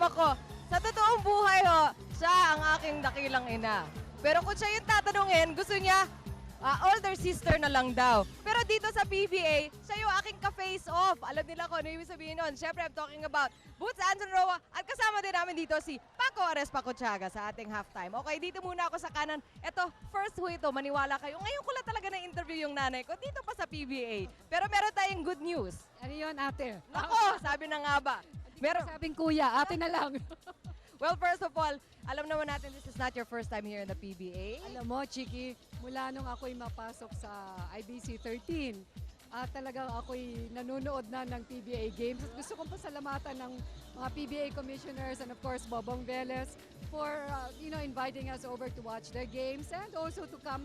kasama ko. Sa totoong buhay ho, siya ang aking dakilang ina. Pero kung siya yung tatanungin, gusto niya, older sister na lang daw. Pero dito sa PBA, siya yung aking ka-face off. Alam nila ko ano ibig sabihin nun. Siyempre, I'm talking about Boots Anson Roa. At kasama din namin dito si Paco Ares Pacochaga sa ating halftime. Okay, dito muna ako sa kanan. Ito, first ho ito, maniwala kayo. Ngayon ko lang talaga na-interview yung nanay ko dito pa sa PBA. Pero meron tayong good news. Ano yun, ate? Nako, sabi na nga ba. Meron, Sabing kuya, ate na lang. well, first of all, alam naman natin this is not your first time here in the PBA. Alam mo, Chiki, mula nung ako'y mapasok sa IBC 13, talagang ako'y nanonood na ng PBA games. At gusto kong pasalamatan ng mga PBA commissioners and of course Bobong Velez for inviting us over to watch their games and also to come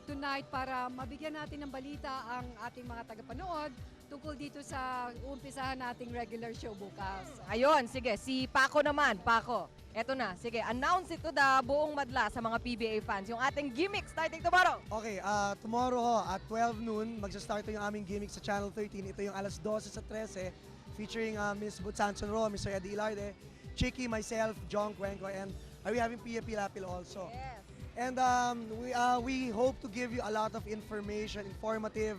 tonight para mabigyan natin ng balita ang ating mga tagapanood tungkol dito sa uumpisahan nating regular show bukas. Ayun, sige, si Paco naman, Paco. Eto na, sige, announce ito da buong madla sa mga PBA fans. Yung ating gimmick starting tomorrow. Okay, tomorrow ho, at 12 noon, magsa-start yung aming gimmick sa Channel 13. Ito yung alas 12 sa 13, featuring Miss Boots Anson Roa, Mr. Eddie Ilarde, Chicky, myself, John Cuenco, and are we having Pia Pilapil also? Yes. And we hope to give you a lot of information, informative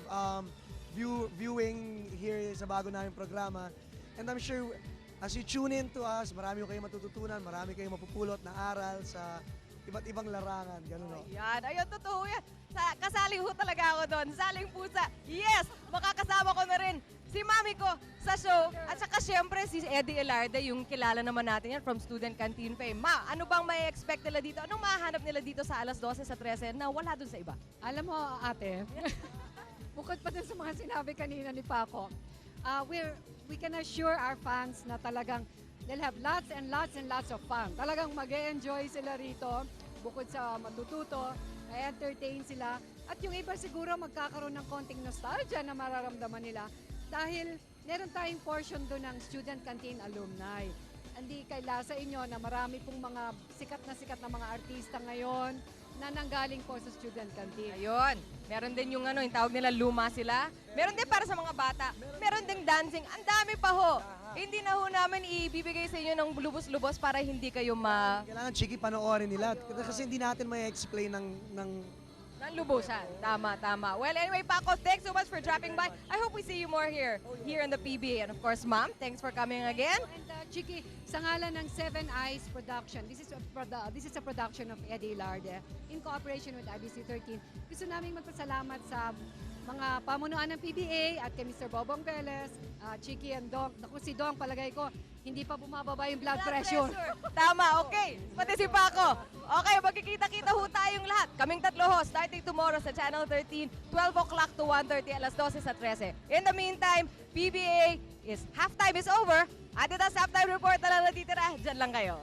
viewing here sa bago naming programa. And I'm sure as you tune in to us, marami kayong matututunan, marami kayong mapupulot na aral sa iba't ibang larangan. Ganun o. Yan, ayun, totoo yan. Kasali ho talaga ako doon. Saling pusa. Yes, makakasama ko na rin si mami ko sa show. At saka syempre si Eddie Ilarde, yung kilala naman natin yan from Student Canteen Fame. Ma, ano bang may expect nila dito? Anong mahanap nila dito sa alas 12 sa 13 na wala dun sa iba? Alam mo, ate, bukod pa dun sa mga sinabi kanina ni Paco, we can assure our fans na talagang they'll have lots and lots and lots of fun. Talagang mag-e-enjoy sila rito bukod sa matututo, na-entertain sila. At yung iba siguro magkakaroon ng konting nostalgia na mararamdaman nila dahil meron tayong portion doon ng Student Canteen Alumni. Hindi kaila sa inyo na marami pong mga sikat na mga artista ngayon na nanggaling po sa Student Canteen. Ayun, meron din yung yung tawag nila luma sila. Meron din para sa mga bata. Meron ding dancing. Ang dami pa ho. Hindi na ho namin ibibigay sa inyo ng lubos-lubos para hindi kayo Kailangan Chiki panoorin nila kasi hindi natin may explain ng Lubusan. Tama, tama. Well, anyway, Paco, thanks so much for dropping by. I hope we see you more here in the PBA. And of course, Ma'am, thanks for coming again. And Chiki, sa ngalan ng Seven Eyes Production, this is a production of Eddie Ilarde in cooperation with IBC 13. Gusto namin magpasalamat sa mga pamunuan ng PBA at kay Mr. Bobong Velez, Chiki and Dong. Naku, si Dong, palagay ko, hindi pa bumababa yung blood pressure. Tama, okay. Pati si Paco. Okay, magkikita-kita ho tayong lahat. Kaming tatlo ho, starting tomorrow sa Channel 13, 12 o'clock to 1:30, alas 12 sa 13. In the meantime, PBA halftime is over. Adidas halftime report na lang natitira. Diyan lang kayo.